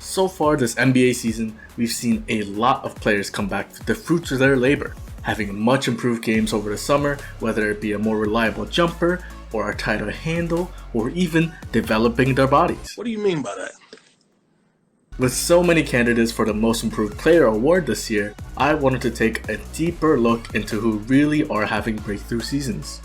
So far this NBA season, we've seen a lot of players come back to the fruits of their labor, having much improved games over the summer, whether it be a more reliable jumper, or a tighter handle, or even developing their bodies. What do you mean by that? With so many candidates for the Most Improved Player award this year, I wanted to take a deeper look into who really are having breakthrough seasons.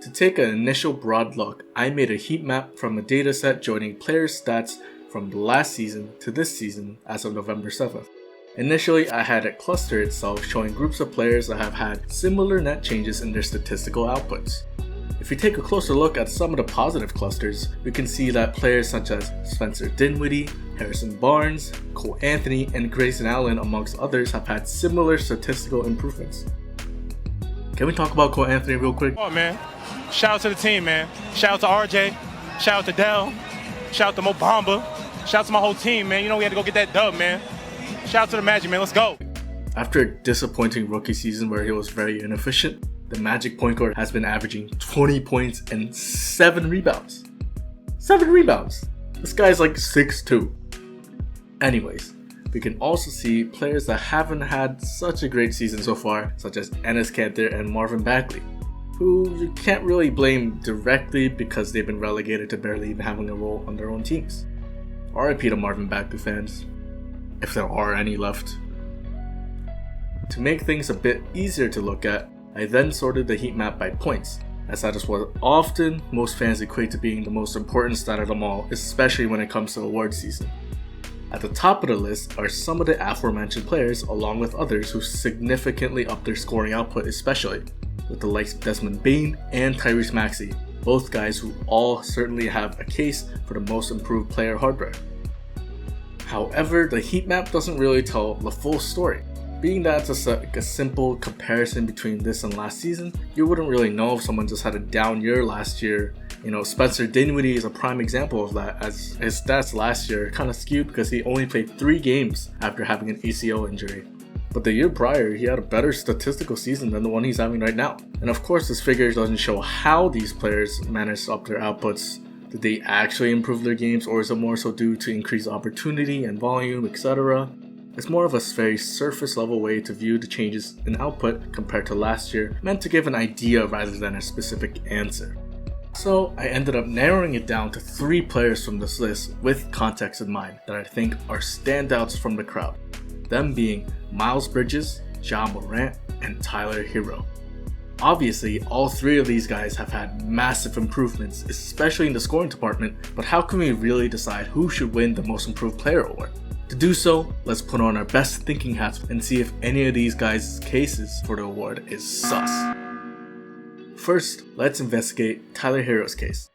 To take an initial broad look, I made a heat map from a dataset joining players' stats from the last season to this season as of November 7th. Initially, I had it cluster itself showing groups of players that have had similar net changes in their statistical outputs. If we take a closer look at some of the positive clusters, we can see that players such as Spencer Dinwiddie, Harrison Barnes, Cole Anthony, and Grayson Allen amongst others have had similar statistical improvements. Can we talk about Cole Anthony real quick? Come on, man. Shout out to the team, man. Shout out to RJ. Shout out to Dell. Shout out to Mo Bamba. Shout out to my whole team, man. You know we had to go get that dub, man. Shout out to the Magic, man. Let's go. After a disappointing rookie season where he was very inefficient, the Magic point guard has been averaging 20 points and 7 rebounds. 7 rebounds! This guy's like 6'2". Anyways, we can also see players that haven't had such a great season so far, such as Enes Kanter and Marvin Bagley, who you can't really blame directly because they've been relegated to barely even having a role on their own teams. RIP to Marvin Bagley fans, if there are any left. To make things a bit easier to look at, I then sorted the heat map by points, as that is what often most fans equate to being the most important stat of them all, especially when it comes to award season. At the top of the list are some of the aforementioned players along with others who significantly upped their scoring output, especially with the likes of Desmond Bane and Tyrese Maxey, both guys who all certainly have a case for the Most Improved Player hardware. However, the heat map doesn't really tell the full story. Being that it's a simple comparison between this and last season, you wouldn't really know if someone just had a down year last year. You know, Spencer Dinwiddie is a prime example of that, as his stats last year kind of skewed because he only played 3 games after having an ACL injury. But the year prior, he had a better statistical season than the one he's having right now. And of course, this figure doesn't show how these players managed to up their outputs. Did they actually improve their games, or is it more so due to increased opportunity and volume, etc.? It's more of a very surface level way to view the changes in output compared to last year, meant to give an idea rather than a specific answer. So I ended up narrowing it down to 3 players from this list with context in mind that I think are standouts from the crowd. Them being Miles Bridges, Ja Morant, and Tyler Herro. Obviously, all 3 of these guys have had massive improvements, especially in the scoring department, but how can we really decide who should win the Most Improved Player award? To do so, let's put on our best thinking hats and see if any of these guys' cases for the award is sus. First, let's investigate Tyler Herro's case.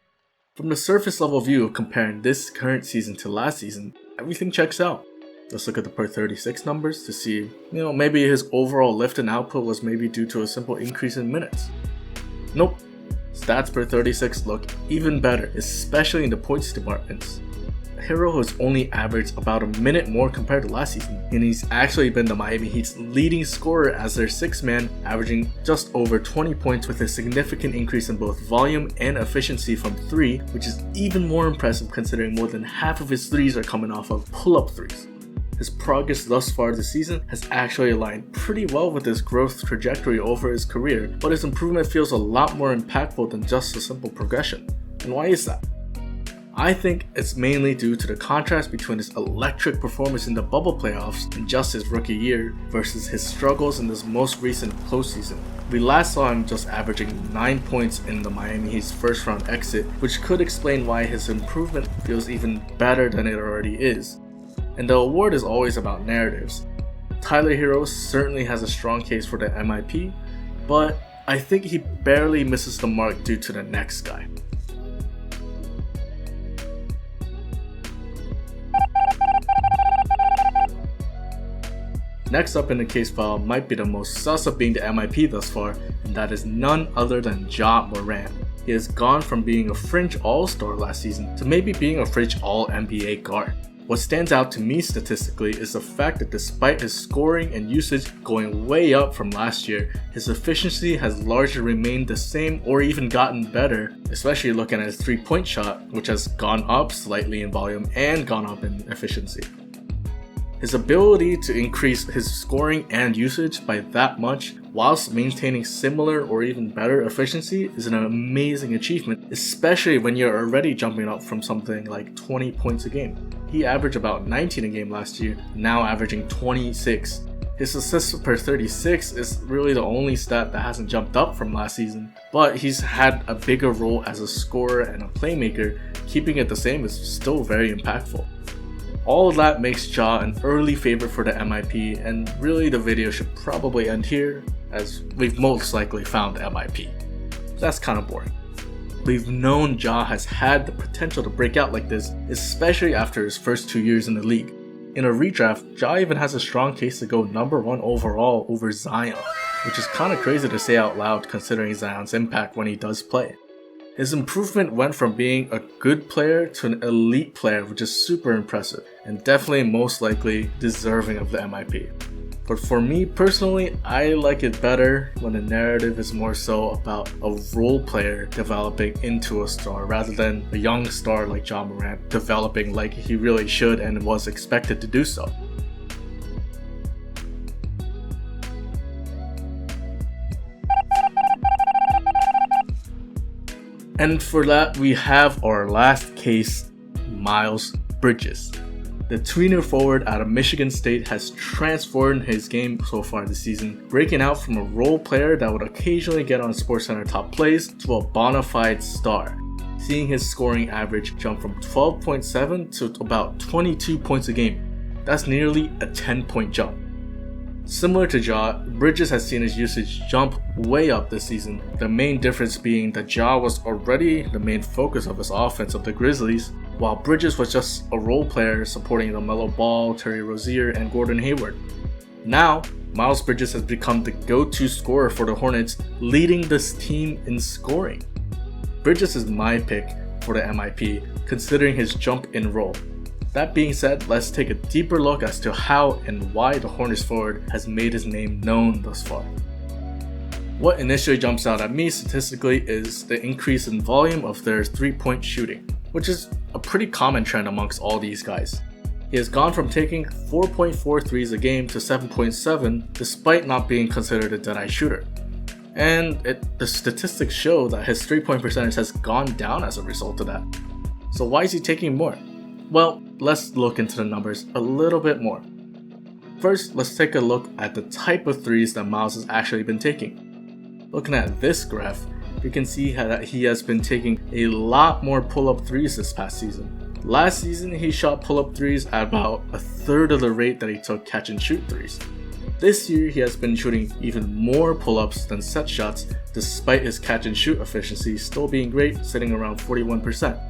From the surface level view of comparing this current season to last season, everything checks out. Let's look at the per 36 numbers to see, maybe his overall lift and output was maybe due to a simple increase in minutes. Nope. Stats per 36 look even better, especially in the points departments. Herro has only averaged about a minute more compared to last season, and he's actually been the Miami Heat's leading scorer as their 6th man, averaging just over 20 points with a significant increase in both volume and efficiency from 3, which is even more impressive considering more than half of his 3s are coming off of pull-up 3s. His progress thus far this season has actually aligned pretty well with his growth trajectory over his career, but his improvement feels a lot more impactful than just a simple progression. And why is that? I think it's mainly due to the contrast between his electric performance in the bubble playoffs and just his rookie year versus his struggles in this most recent postseason. We last saw him just averaging 9 points in the Miami Heat's first round exit, which could explain why his improvement feels even better than it already is. And the award is always about narratives. Tyler Herro certainly has a strong case for the MIP, but I think he barely misses the mark due to the next guy. Next up in the case file might be the most sus of being the MIP thus far, and that is none other than Ja Morant. He has gone from being a fringe all-star last season to maybe being a fringe all-NBA guard. What stands out to me statistically is the fact that despite his scoring and usage going way up from last year, his efficiency has largely remained the same or even gotten better, especially looking at his 3-point shot, which has gone up slightly in volume and gone up in efficiency. His ability to increase his scoring and usage by that much whilst maintaining similar or even better efficiency is an amazing achievement, especially when you're already jumping up from something like 20 points a game. He averaged about 19 a game last year, now averaging 26. His assists per 36 is really the only stat that hasn't jumped up from last season, but he's had a bigger role as a scorer and a playmaker. Keeping it the same is still very impactful. All of that makes Ja an early favorite for the MIP, and really the video should probably end here, as we've most likely found the MIP. That's kind of boring. We've known Ja has had the potential to break out like this, especially after his first 2 years in the league. In a redraft, Ja even has a strong case to go number 1 overall over Zion, which is kinda crazy to say out loud considering Zion's impact when he does play. His improvement went from being a good player to an elite player, which is super impressive, and definitely most likely deserving of the MIP. But for me personally, I like it better when the narrative is more so about a role player developing into a star rather than a young star like Ja Morant developing like he really should and was expected to do so. And for that, we have our last case, Miles Bridges. The tweener forward out of Michigan State has transformed his game so far this season, breaking out from a role player that would occasionally get on SportsCenter top plays to a bona fide star, seeing his scoring average jump from 12.7 to about 22 points a game. That's nearly a 10-point jump. Similar to Ja, Bridges has seen his usage jump way up this season, the main difference being that Ja was already the main focus of his offense of the Grizzlies, while Bridges was just a role player supporting LaMelo Ball, Terry Rozier, and Gordon Hayward. Now, Miles Bridges has become the go-to scorer for the Hornets, leading this team in scoring. Bridges is my pick for the MIP, considering his jump in role. That being said, let's take a deeper look as to how and why the Hornets forward has made his name known thus far. What initially jumps out at me statistically is the increase in volume of their 3-point shooting, which is a pretty common trend amongst all these guys. He has gone from taking 4.4 threes a game to 7.7 despite not being considered a dead-eye shooter. And the statistics show that his 3-point percentage has gone down as a result of that. So why is he taking more? Well, let's look into the numbers a little bit more. First, let's take a look at the type of threes that Miles has actually been taking. Looking at this graph, you can see that he has been taking a lot more pull-up threes this past season. Last season, he shot pull-up threes at about a third of the rate that he took catch-and-shoot threes. This year, he has been shooting even more pull-ups than set shots, despite his catch-and-shoot efficiency still being great, sitting around 41%.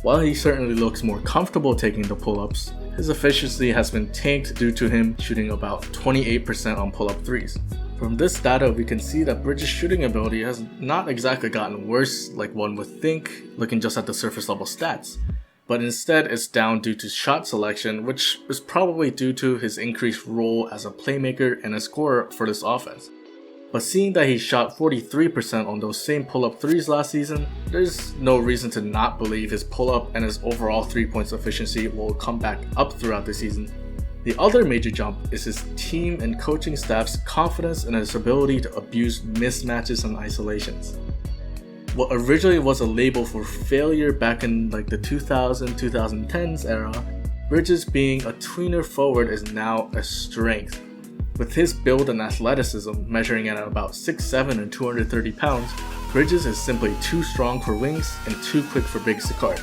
While he certainly looks more comfortable taking the pull-ups, his efficiency has been tanked due to him shooting about 28% on pull-up threes. From this data, we can see that Bridges' shooting ability has not exactly gotten worse like one would think, looking just at the surface level stats, but instead it's down due to shot selection, which is probably due to his increased role as a playmaker and a scorer for this offense. But seeing that he shot 43% on those same pull-up threes last season, there's no reason to not believe his pull-up and his overall 3-point efficiency will come back up throughout the season. The other major jump is his team and coaching staff's confidence in his ability to abuse mismatches and isolations. What originally was a label for failure back in like the 2010s era, Bridges being a tweener forward is now a strength. With his build and athleticism measuring at about 6'7" and 230 pounds, Bridges is simply too strong for wings and too quick for bigs to guard.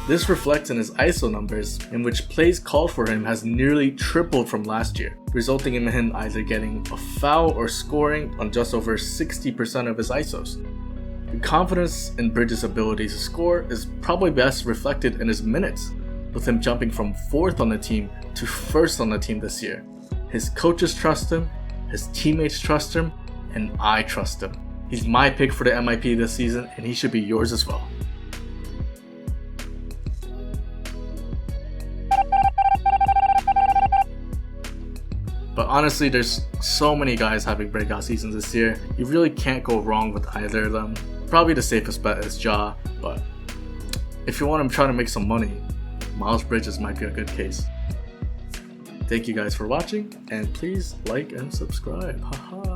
This reflects in his ISO numbers, in which plays called for him has nearly tripled from last year, resulting in him either getting a foul or scoring on just over 60% of his ISOs. The confidence in Bridges' ability to score is probably best reflected in his minutes, with him jumping from 4th on the team to 1st on the team this year. His coaches trust him, his teammates trust him, and I trust him. He's my pick for the MIP this season, and he should be yours as well. But honestly, there's so many guys having breakout seasons this year. You really can't go wrong with either of them. Probably the safest bet is Ja, but if you want to try to make some money, Miles Bridges might be a good case. Thank you guys for watching, and please like and subscribe. Haha.